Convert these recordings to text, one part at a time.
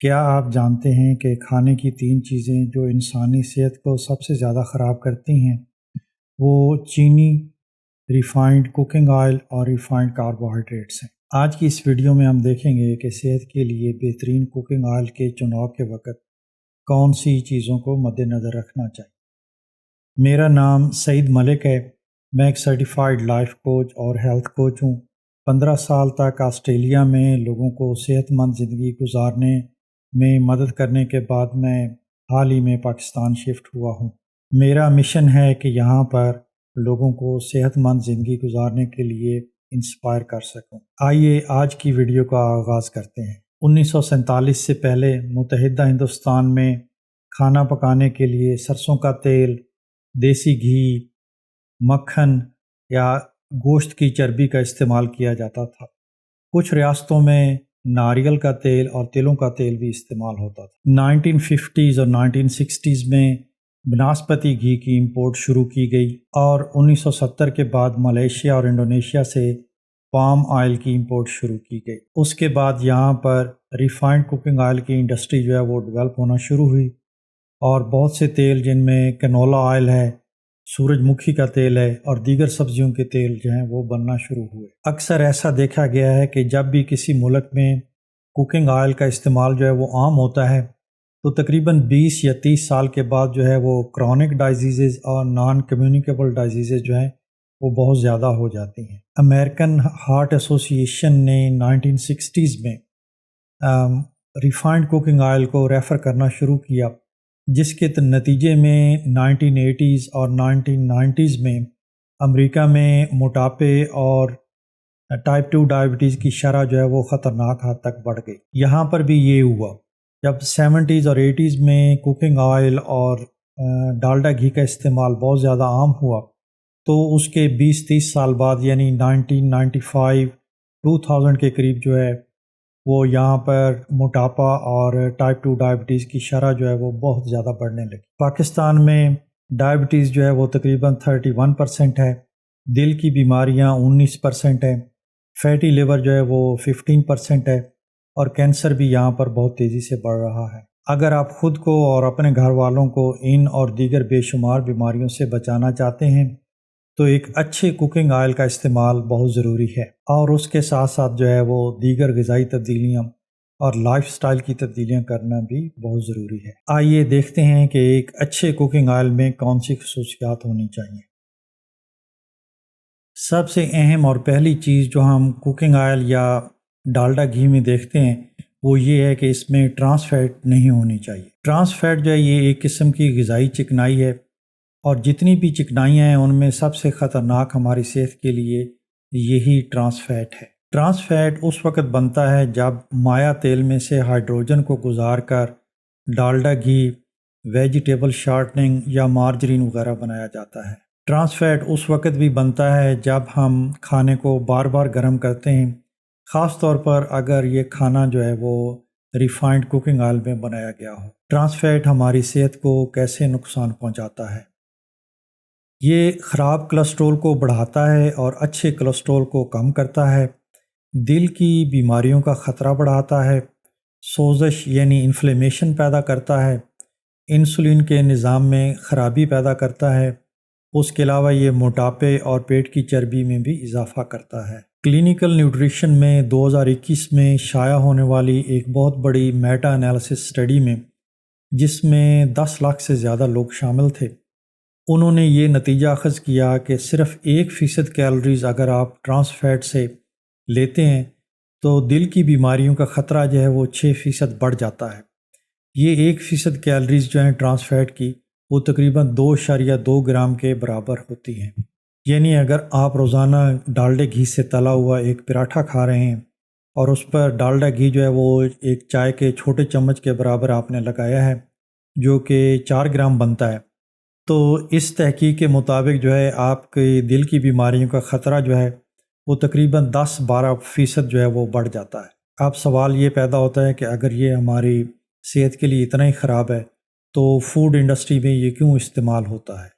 کیا آپ جانتے ہیں کہ کھانے کی 3 چیزیں جو انسانی صحت کو سب سے زیادہ خراب کرتی ہیں وہ چینی، ریفائنڈ کوکنگ آئل اور ریفائنڈ کاربوہائیڈریٹس ہیں؟ آج کی اس ویڈیو میں ہم دیکھیں گے کہ صحت کے لیے بہترین کوکنگ آئل کے چناؤ کے وقت کون سی چیزوں کو مد نظر رکھنا چاہیے۔ میرا نام سعید ملک ہے، میں ایک سرٹیفائیڈ لائف کوچ اور ہیلتھ کوچ ہوں۔ 15 سال تک آسٹریلیا میں لوگوں کو صحت مند زندگی گزارنے میں مدد کرنے کے بعد میں حال ہی میں پاکستان شفٹ ہوا ہوں۔ میرا مشن ہے کہ یہاں پر لوگوں کو صحت مند زندگی گزارنے کے لیے انسپائر کر سکوں۔ آئیے آج کی ویڈیو کا آغاز کرتے ہیں۔ 1947 سے پہلے متحدہ ہندوستان میں کھانا پکانے کے لیے سرسوں کا تیل، دیسی گھی، مکھن یا گوشت کی چربی کا استعمال کیا جاتا تھا۔ کچھ ریاستوں میں ناریل کا تیل اور تلوں کا تیل بھی استعمال ہوتا تھا۔ 1950s اور 1960s میں بناسپتی گھی کی امپورٹ شروع کی گئی اور 1970 کے بعد ملیشیا اور انڈونیشیا سے پام آئل کی امپورٹ شروع کی گئی۔ اس کے بعد یہاں پر ریفائنڈ کوکنگ آئل کی انڈسٹری جو ہے وہ ڈیولپ ہونا شروع ہوئی اور بہت سے تیل جن میں کنولا آئل ہے، سورج مکھی کا تیل ہے اور دیگر سبزیوں کے تیل جو ہیں وہ بننا شروع ہوئے۔ اکثر ایسا دیکھا گیا ہے کہ جب بھی کسی ملک میں کوکنگ آئل کا استعمال جو ہے وہ عام ہوتا ہے تو تقریباً 20 یا 30 سال کے بعد جو ہے وہ کرونک ڈائزیزز اور نان کمیونیکیبل ڈائزیزز جو ہیں وہ بہت زیادہ ہو جاتی ہیں۔ امریکن ہارٹ ایسوسی ایشن نے 1960s میں ریفائنڈ کوکنگ آئل کو ریفر کرنا شروع کیا، جس کے نتیجے میں 1980s اور 1990s میں امریکہ میں موٹاپے اور ٹائپ 2 ڈائبٹیز کی شرح جو ہے وہ خطرناک حد تک بڑھ گئی۔ یہاں پر بھی یہ ہوا جب 70s اور 80s میں کوکنگ آئل اور ڈالڈا گھی کا استعمال بہت زیادہ عام ہوا تو اس کے 20-30 سال بعد یعنی 1995 2000 کے قریب جو ہے وہ یہاں پر موٹاپا اور ٹائپ 2 ڈائبٹیز کی شرح جو ہے وہ بہت زیادہ بڑھنے لگی۔ پاکستان میں ڈائبٹیز جو ہے وہ تقریباً 31% ہے، دل کی بیماریاں 19% ہے، فیٹی لیور جو ہے وہ 15% ہے اور کینسر بھی یہاں پر بہت تیزی سے بڑھ رہا ہے۔ اگر آپ خود کو اور اپنے گھر والوں کو ان اور دیگر بے شمار بیماریوں سے بچانا چاہتے ہیں تو ایک اچھے کوکنگ آئل کا استعمال بہت ضروری ہے، اور اس کے ساتھ ساتھ جو ہے وہ دیگر غذائی تبدیلیاں اور لائف سٹائل کی تبدیلیاں کرنا بھی بہت ضروری ہے۔ آئیے دیکھتے ہیں کہ ایک اچھے کوکنگ آئل میں کون سی خصوصیات ہونی چاہیے۔ سب سے اہم اور پہلی چیز جو ہم کوکنگ آئل یا ڈالڈا گھی میں دیکھتے ہیں وہ یہ ہے کہ اس میں ٹرانس فیٹ نہیں ہونی چاہیے۔ ٹرانس فیٹ جو ہے یہ ایک قسم کی غذائی چکنائی ہے، اور جتنی بھی چکنائیاں ہیں ان میں سب سے خطرناک ہماری صحت کے لیے یہی ٹرانس فیٹ ہے۔ ٹرانس فیٹ اس وقت بنتا ہے جب مائع تیل میں سے ہائیڈروجن کو گزار کر ڈالڈا گھی، ویجیٹیبل شارٹننگ یا مارجرین وغیرہ بنایا جاتا ہے۔ ٹرانس فیٹ اس وقت بھی بنتا ہے جب ہم کھانے کو بار بار گرم کرتے ہیں، خاص طور پر اگر یہ کھانا جو ہے وہ ریفائنڈ کوکنگ آئل میں بنایا گیا ہو۔ ٹرانس فیٹ ہماری صحت کو کیسے نقصان پہنچاتا ہے؟ یہ خراب کولیسٹرول کو بڑھاتا ہے اور اچھے کولیسٹرول کو کم کرتا ہے، دل کی بیماریوں کا خطرہ بڑھاتا ہے، سوزش یعنی انفلیمیشن پیدا کرتا ہے، انسولین کے نظام میں خرابی پیدا کرتا ہے۔ اس کے علاوہ یہ موٹاپے اور پیٹ کی چربی میں بھی اضافہ کرتا ہے۔ کلینیکل نیوٹریشن میں 2021 میں شائع ہونے والی ایک بہت بڑی میٹا انالیسس اسٹڈی میں، جس میں 10 لاکھ سے زیادہ لوگ شامل تھے، انہوں نے یہ نتیجہ اخذ کیا کہ صرف 1% کیلوریز اگر آپ ٹرانس فیٹ سے لیتے ہیں تو دل کی بیماریوں کا خطرہ جو ہے وہ 6% بڑھ جاتا ہے۔ یہ 1% کیلوریز جو ہیں ٹرانس فیٹ کی وہ تقریباً 2.2 گرام کے برابر ہوتی ہیں۔ یعنی اگر آپ روزانہ ڈالڈے گھی سے تلا ہوا ایک پراٹھا کھا رہے ہیں اور اس پر ڈالڈا گھی جو ہے وہ ایک چائے کے چھوٹے چمچ کے برابر آپ نے لگایا ہے جو کہ 4 گرام بنتا ہے، تو اس تحقیق کے مطابق جو ہے آپ کے دل کی بیماریوں کا خطرہ جو ہے وہ تقریباً 10-12% جو ہے وہ بڑھ جاتا ہے۔ اب سوال یہ پیدا ہوتا ہے کہ اگر یہ ہماری صحت کے لیے اتنا ہی خراب ہے تو فوڈ انڈسٹری میں یہ کیوں استعمال ہوتا ہے؟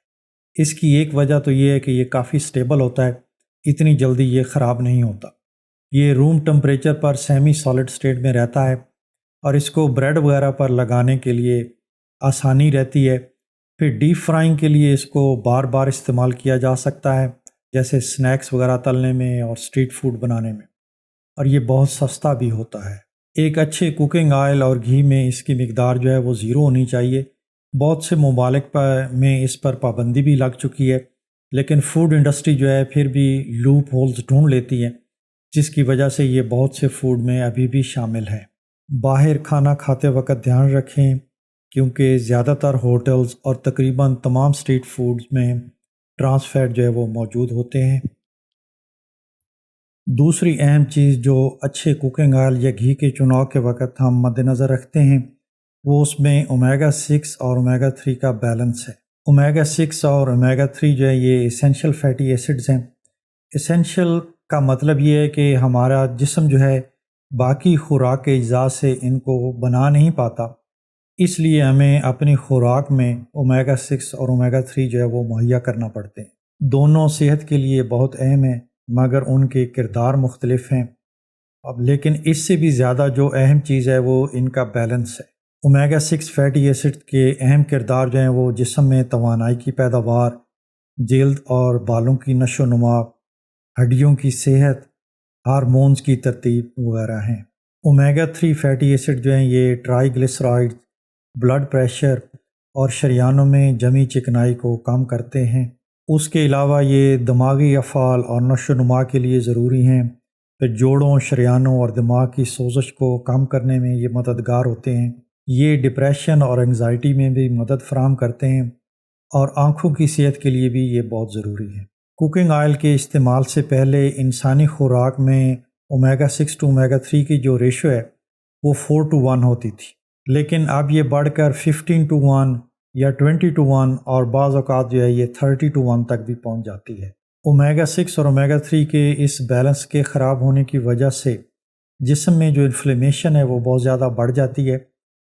اس کی ایک وجہ تو یہ ہے کہ یہ کافی سٹیبل ہوتا ہے، اتنی جلدی یہ خراب نہیں ہوتا۔ یہ روم ٹمپریچر پر سیمی سالڈ سٹیٹ میں رہتا ہے اور اس کو بریڈ وغیرہ پر لگانے کے لیے آسانی رہتی ہے۔ پھر ڈیپ فرائنگ کے لیے اس کو بار بار استعمال کیا جا سکتا ہے، جیسے سنیکس وغیرہ تلنے میں اور اسٹریٹ فوڈ بنانے میں، اور یہ بہت سستا بھی ہوتا ہے۔ ایک اچھے کوکنگ آئل اور گھی میں اس کی مقدار جو ہے وہ 0 ہونی چاہیے۔ بہت سے ممالک میں اس پر پابندی بھی لگ چکی ہے، لیکن فوڈ انڈسٹری جو ہے پھر بھی لوپ ہولز ڈھونڈ لیتی ہے، جس کی وجہ سے یہ بہت سے فوڈ میں ابھی بھی شامل ہے۔ باہر کھانا کھاتے وقت دھیان رکھیں، کیونکہ زیادہ تر ہوٹلز اور تقریباً تمام اسٹریٹ فوڈز میں ٹرانس فیٹ جو ہے وہ موجود ہوتے ہیں۔ دوسری اہم چیز جو اچھے کوکنگ آئل یا گھی کے چناؤ کے وقت ہم مد نظر رکھتے ہیں، وہ اس میں اومیگا 6 اور اومیگا 3 کا بیلنس ہے۔ اومیگا 6 اور اومیگا 3 جو ہے یہ اسینشل فیٹی ایسڈز ہیں۔ اسینشل کا مطلب یہ ہے کہ ہمارا جسم جو ہے باقی خوراک کے اجزاء سے ان کو بنا نہیں پاتا، اس لیے ہمیں اپنی خوراک میں اومیگا 6 اور اومیگا 3 جو ہے وہ مہیا کرنا پڑتے ہیں۔ دونوں صحت کے لیے بہت اہم ہیں، مگر ان کے کردار مختلف ہیں۔ لیکن اس سے بھی زیادہ جو اہم چیز ہے وہ ان کا بیلنس ہے۔ اومیگا 6 فیٹی ایسڈ کے اہم کردار جو ہیں وہ جسم میں توانائی کی پیداوار، جلد اور بالوں کی نشو و نما، ہڈیوں کی صحت، ہارمونز کی ترتیب وغیرہ ہیں۔ اومیگا 3 فیٹی ایسڈ جو ہیں یہ ٹرائی گلیسرائڈ، بلڈ پریشر اور شریانوں میں جمی چکنائی کو کم کرتے ہیں۔ اس کے علاوہ یہ دماغی افعال اور نشو و نما کے لیے ضروری ہیں۔ پھر جوڑوں، شریانوں اور دماغ کی سوزش کو کم کرنے میں یہ مددگار ہوتے ہیں۔ یہ ڈپریشن اور انگزائٹی میں بھی مدد فراہم کرتے ہیں، اور آنکھوں کی صحت کے لیے بھی یہ بہت ضروری ہے۔ کوکنگ آئل کے استعمال سے پہلے انسانی خوراک میں اومیگا 6 ٹو اومیگا 3 کی جو ریشو ہے وہ 4:1 ہوتی تھی، لیکن اب یہ بڑھ کر 15:1 یا 20:1 اور بعض اوقات جو ہے یہ 30:1 تک بھی پہنچ جاتی ہے۔ اومیگا 6 اور اومیگا 3 کے اس بیلنس کے خراب ہونے کی وجہ سے جسم میں جو انفلیمیشن ہے وہ بہت زیادہ بڑھ جاتی ہے،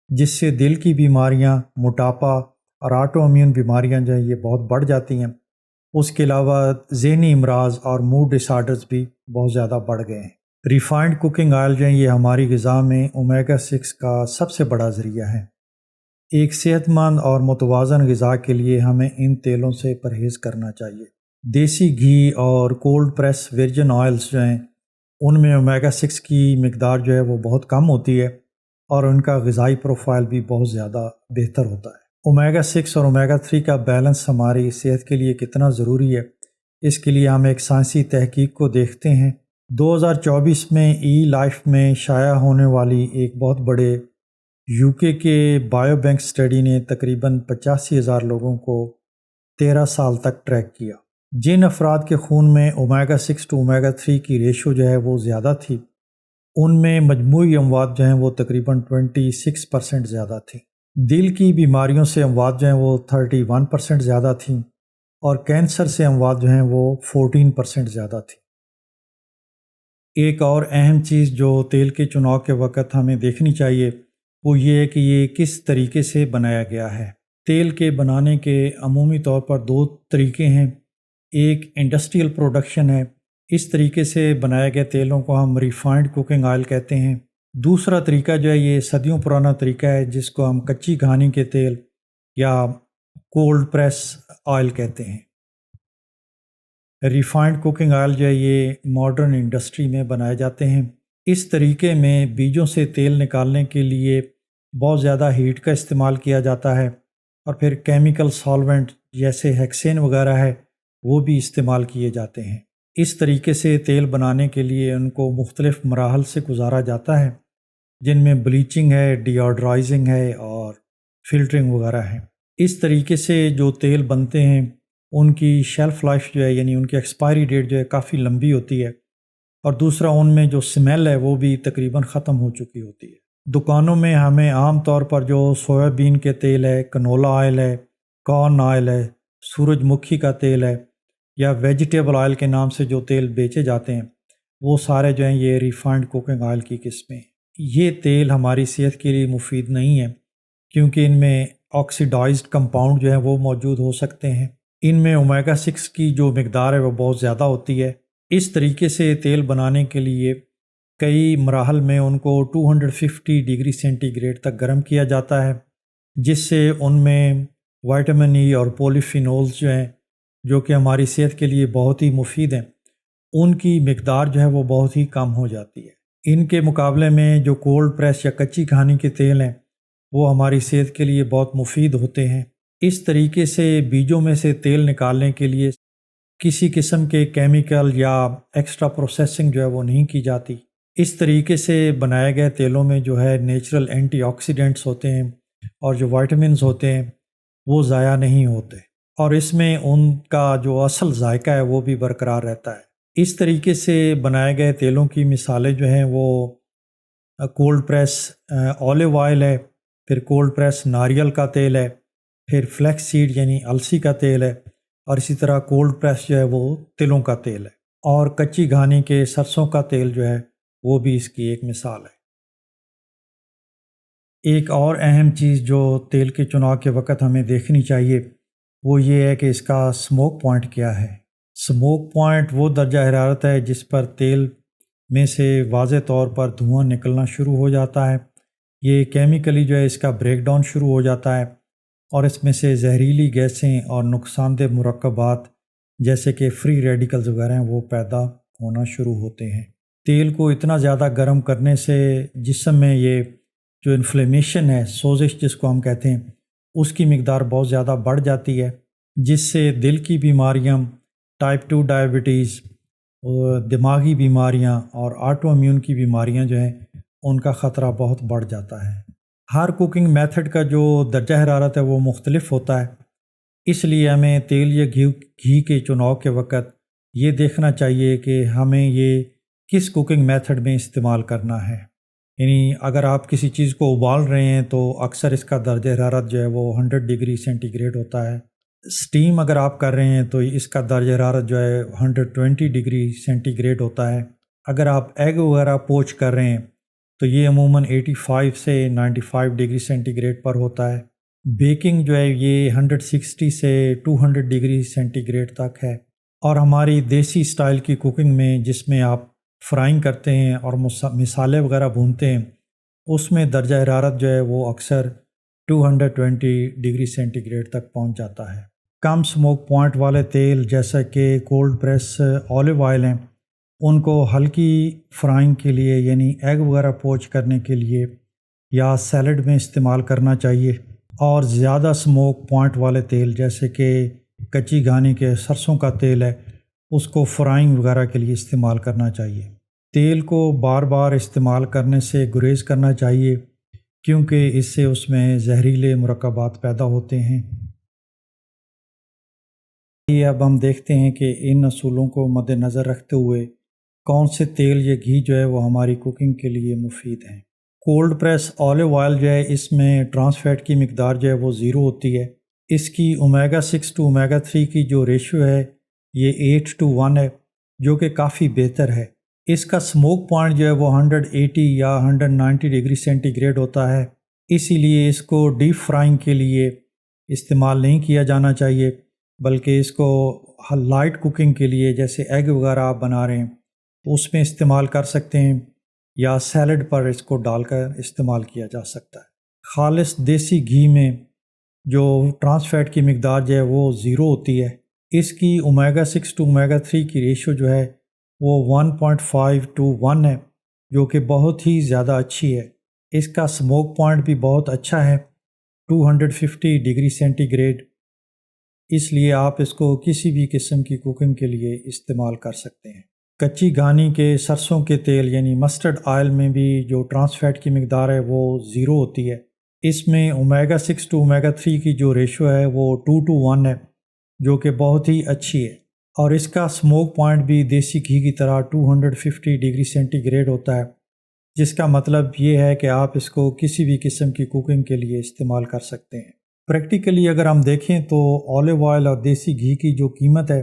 جس سے دل کی بیماریاں، موٹاپا اور آٹو امیون بیماریاں جو ہیں یہ بہت بڑھ جاتی ہیں۔ اس کے علاوہ ذہنی امراض اور موڈ ڈس آرڈرز بھی بہت زیادہ بڑھ گئے ہیں۔ ریفائنڈ کوکنگ آئل جو ہیں یہ ہماری غذا میں اومیگا 6 کا سب سے بڑا ذریعہ ہے۔ ایک صحت مند اور متوازن غذا کے لیے ہمیں ان تیلوں سے پرہیز کرنا چاہیے۔ دیسی گھی اور کولڈ پریس ورجن آئلز جو ہیں ان میں اومیگا 6 کی مقدار جو ہے وہ بہت کم ہوتی ہے، اور ان کا غذائی پروفائل بھی بہت زیادہ بہتر ہوتا ہے۔ اومیگا 6 اور اومیگا 3 کا بیلنس ہماری صحت کے لیے کتنا ضروری ہے، اس کے لیے ہم ایک سائنسی تحقیق کو دیکھتے ہیں۔ 2024 میں ای لائف میں شائع ہونے والی ایک بہت بڑے UK کے بایو بینک اسٹڈی نے تقریباً 85,000 لوگوں کو 13 سال تک ٹریک کیا۔ جن افراد کے خون میں اومیگا 6 ٹو اومیگا 3 کی ریشو جو ہے وہ زیادہ تھی، ان میں مجموعی اموات جو ہیں وہ تقریباً 26% زیادہ تھیں۔ دل کی بیماریوں سے اموات جو ہیں وہ 31% زیادہ تھیں، اور کینسر سے اموات جو ہیں وہ 14% زیادہ تھیں۔ ایک اور اہم چیز جو تیل کے چناؤ کے وقت ہمیں دیکھنی چاہیے وہ یہ ہے کہ یہ کس طریقے سے بنایا گیا ہے۔ تیل کے بنانے کے عمومی طور پر 2 طریقے ہیں۔ ایک انڈسٹریل پروڈکشن ہے، اس طریقے سے بنائے گئے تیلوں کو ہم ریفائنڈ کوکنگ آئل کہتے ہیں۔ دوسرا طریقہ جو ہے یہ صدیوں پرانا طریقہ ہے، جس کو ہم کچی گھانی کے تیل یا کولڈ پریس آئل کہتے ہیں۔ ریفائنڈ کوکنگ آئل جو ہے یہ ماڈرن انڈسٹری میں بنائے جاتے ہیں۔ اس طریقے میں بیجوں سے تیل نکالنے کے لیے بہت زیادہ ہیٹ کا استعمال کیا جاتا ہے، اور پھر کیمیکل سالوینٹ جیسے ہیکسین وغیرہ ہے وہ بھی استعمال کیے جاتے ہیں۔ اس طریقے سے تیل بنانے کے لیے ان کو مختلف مراحل سے گزارا جاتا ہے، جن میں بلیچنگ ہے، ڈی آڈرائزنگ ہے اور فلٹرنگ وغیرہ ہے۔ اس طریقے سے جو تیل بنتے ہیں ان کی شیلف لائف جو ہے یعنی ان کی ایکسپائری ڈیٹ جو ہے کافی لمبی ہوتی ہے، اور دوسرا ان میں جو سمیل ہے وہ بھی تقریباً ختم ہو چکی ہوتی ہے۔ دکانوں میں ہمیں عام طور پر جو سویا بین کے تیل ہے، کنولا آئل ہے، کارن آئل ہے، سورج مکھی کا تیل ہے، یا ویجیٹیبل آئل کے نام سے جو تیل بیچے جاتے ہیں، وہ سارے جو ہیں یہ ریفائنڈ کوکنگ آئل کی قسمیں ہیں۔ یہ تیل ہماری صحت کے لیے مفید نہیں ہے، کیونکہ ان میں آکسیڈائزڈ کمپاؤنڈ جو ہیں وہ موجود ہو سکتے ہیں۔ ان میں اومیگا 6 کی جو مقدار ہے وہ بہت زیادہ ہوتی ہے۔ اس طریقے سے تیل بنانے کے لیے کئی مراحل میں ان کو 250 ڈگری سینٹی گریڈ تک گرم کیا جاتا ہے، جس سے ان میں وائٹامن ای اور پولیفینولز جو ہیں، جو کہ ہماری صحت کے لیے بہت ہی مفید ہیں، ان کی مقدار جو ہے وہ بہت ہی کم ہو جاتی ہے۔ ان کے مقابلے میں جو کولڈ پریس یا کچی گھانی کے تیل ہیں وہ ہماری صحت کے لیے بہت مفید ہوتے ہیں۔ اس طریقے سے بیجوں میں سے تیل نکالنے کے لیے کسی قسم کے کیمیکل یا ایکسٹرا پروسیسنگ جو ہے وہ نہیں کی جاتی۔ اس طریقے سے بنائے گئے تیلوں میں جو ہے نیچرل اینٹی آکسیڈنٹس ہوتے ہیں اور جو وائٹامنز ہوتے ہیں وہ ضائع نہیں ہوتے، اور اس میں ان کا جو اصل ذائقہ ہے وہ بھی برقرار رہتا ہے۔ اس طریقے سے بنائے گئے تیلوں کی مثالیں جو ہیں وہ کولڈ پریس اولیو آئل ہے، پھر کولڈ پریس ناریل کا تیل ہے، پھر فلیکس سیڈ یعنی السی کا تیل ہے، اور اسی طرح کولڈ پریس جو ہے وہ تلوں کا تیل ہے، اور کچی گھانی کے سرسوں کا تیل جو ہے وہ بھی اس کی ایک مثال ہے۔ ایک اور اہم چیز جو تیل کے چناؤ کے وقت ہمیں دیکھنی چاہیے وہ یہ ہے کہ اس کا سموک پوائنٹ کیا ہے۔ سموک پوائنٹ وہ درجہ حرارت ہے جس پر تیل میں سے واضح طور پر دھواں نکلنا شروع ہو جاتا ہے۔ یہ کیمیکلی جو ہے اس کا بریک ڈاؤن شروع ہو جاتا ہے، اور اس میں سے زہریلی گیسیں اور نقصان دہ مرکبات جیسے کہ فری ریڈیکلز وغیرہ ہیں وہ پیدا ہونا شروع ہوتے ہیں۔ تیل کو اتنا زیادہ گرم کرنے سے جسم میں یہ جو انفلیمیشن ہے، سوزش جس کو ہم کہتے ہیں، اس کی مقدار بہت زیادہ بڑھ جاتی ہے، جس سے دل کی بیماریاں، ٹائپ 2 ڈائبٹیز، دماغی بیماریاں اور آٹو امیون کی بیماریاں جو ہیں ان کا خطرہ بہت بڑھ جاتا ہے۔ ہر کوکنگ میتھڈ کا جو درجہ حرارت ہے وہ مختلف ہوتا ہے، اس لیے ہمیں تیل یا گھی کے چناؤ کے وقت یہ دیکھنا چاہیے کہ ہمیں یہ کس کوکنگ میتھڈ میں استعمال کرنا ہے۔ یعنی اگر آپ کسی چیز کو ابال رہے ہیں تو اکثر اس کا درجہ حرارت جو ہے وہ 100 ڈگری سینٹی گریڈ ہوتا ہے۔ سٹیم اگر آپ کر رہے ہیں تو اس کا درجہ حرارت جو ہے 120 ڈگری سینٹی گریڈ ہوتا ہے۔ اگر آپ ایگ وغیرہ پوچ کر رہے ہیں تو یہ عموماً 85 سے 95 ڈگری سینٹی گریڈ پر ہوتا ہے۔ بیکنگ جو ہے یہ 160 سے 200 ڈگری سینٹی گریڈ تک ہے، اور ہماری دیسی سٹائل کی کوکنگ میں جس میں آپ فرائنگ کرتے ہیں اور مسالے وغیرہ بھونتے ہیں، اس میں درجہ حرارت جو ہے وہ اکثر 220 ڈگری سینٹی گریڈ تک پہنچ جاتا ہے۔ کم سموک پوائنٹ والے تیل جیسا کہ کولڈ پریس اولیو آئل ہیں، ان کو ہلکی فرائنگ کے لیے یعنی ایگ وغیرہ پوچ کرنے کے لیے یا سیلڈ میں استعمال کرنا چاہیے، اور زیادہ سموک پوائنٹ والے تیل جیسے کہ کچی گھانی کے سرسوں کا تیل ہے اس کو فرائنگ وغیرہ کے لیے استعمال کرنا چاہیے۔ تیل کو بار بار استعمال کرنے سے گریز کرنا چاہیے، کیونکہ اس سے اس میں زہریلے مرکبات پیدا ہوتے ہیں۔ اب ہم دیکھتے ہیں کہ ان اصولوں کو مد نظر رکھتے ہوئے کون سے تیل یا گھی جو ہے وہ ہماری کوکنگ کے لیے مفید ہیں۔ کولڈ پریس اولیو آئل جو ہے اس میں ٹرانس فیٹ کی مقدار جو ہے وہ 0 ہوتی ہے۔ اس کی اومیگا 6 ٹو اومیگا 3 کی جو ریشو ہے یہ 8:1 ہے، جو کہ کافی بہتر ہے۔ اس کا سموک پوائنٹ جو ہے وہ 180 یا 190 ڈگری سینٹی گریڈ ہوتا ہے، اسی لیے اس کو ڈیپ فرائنگ کے لیے استعمال نہیں کیا جانا چاہیے، بلکہ اس کو لائٹ کوکنگ کے لیے جیسے ایگ وغیرہ آپ بنا رہے ہیں تو اس میں استعمال کر سکتے ہیں، یا سیلڈ پر اس کو ڈال کر استعمال کیا جا سکتا ہے۔ خالص دیسی گھی میں جو ٹرانس فیٹ کی مقدار جو ہے وہ 0 ہوتی ہے۔ اس کی اومیگا 6 ٹو اومیگا 3 کی ریشو جو ہے وہ 1.5 to 1 ہے، جو کہ بہت ہی زیادہ اچھی ہے۔ اس کا سموک پوائنٹ بھی بہت اچھا ہے، 250 ڈگری سینٹی گریڈ، اس لیے آپ اس کو کسی بھی قسم کی کوکنگ کے لیے استعمال کر سکتے ہیں۔ کچی گھانی کے سرسوں کے تیل یعنی مسٹرڈ آئل میں بھی جو ٹرانس فیٹ کی مقدار ہے وہ 0 ہوتی ہے۔ اس میں اومیگا 6 ٹو اومیگا 3 کی جو ریشو ہے وہ 2:1 ہے، جو کہ بہت ہی اچھی ہے، اور اس کا سموک پوائنٹ بھی دیسی گھی کی طرح 250 ڈگری سینٹی گریڈ ہوتا ہے، جس کا مطلب یہ ہے کہ آپ اس کو کسی بھی قسم کی کوکنگ کے لیے استعمال کر سکتے ہیں۔ پریکٹیکلی اگر ہم دیکھیں تو اولیو آئل اور دیسی گھی کی جو قیمت ہے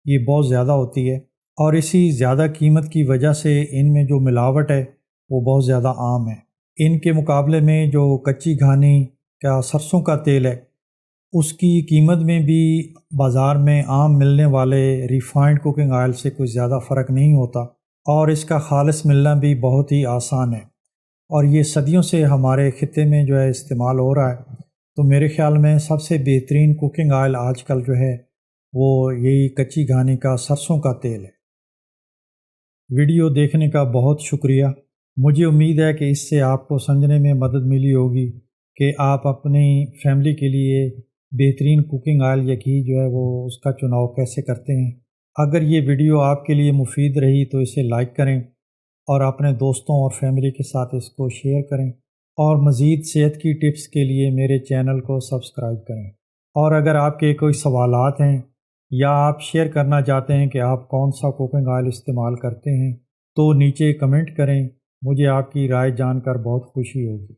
یہ بہت زیادہ ہوتی ہے، اور اسی زیادہ قیمت کی وجہ سے ان میں جو ملاوٹ ہے وہ بہت زیادہ عام ہے۔ ان کے مقابلے میں جو کچی گھانی کا سرسوں کا تیل ہے اس کی قیمت میں بھی بازار میں عام ملنے والے ریفائنڈ کوکنگ آئل سے کوئی زیادہ فرق نہیں ہوتا، اور اس کا خالص ملنا بھی بہت ہی آسان ہے، اور یہ صدیوں سے ہمارے خطے میں جو ہے استعمال ہو رہا ہے۔ تو میرے خیال میں سب سے بہترین کوکنگ آئل آج کل جو ہے وہ یہی کچی گھانی کا سرسوں کا تیل ہے۔ ویڈیو دیکھنے کا بہت شکریہ۔ مجھے امید ہے کہ اس سے آپ کو سمجھنے میں مدد ملی ہوگی کہ آپ اپنی فیملی کے لیے بہترین کوکنگ آئل یا گھی جو ہے وہ اس کا چناؤ کیسے کرتے ہیں۔ اگر یہ ویڈیو آپ کے لیے مفید رہی تو اسے لائک کریں اور اپنے دوستوں اور فیملی کے ساتھ اس کو شیئر کریں، اور مزید صحت کی ٹپس کے لیے میرے چینل کو سبسکرائب کریں۔ اور اگر آپ کے کوئی سوالات ہیں یا آپ شیئر کرنا چاہتے ہیں کہ آپ کون سا کوکنگ آئل استعمال کرتے ہیں تو نیچے کمنٹ کریں، مجھے آپ کی رائے جان کر بہت خوشی ہوگی۔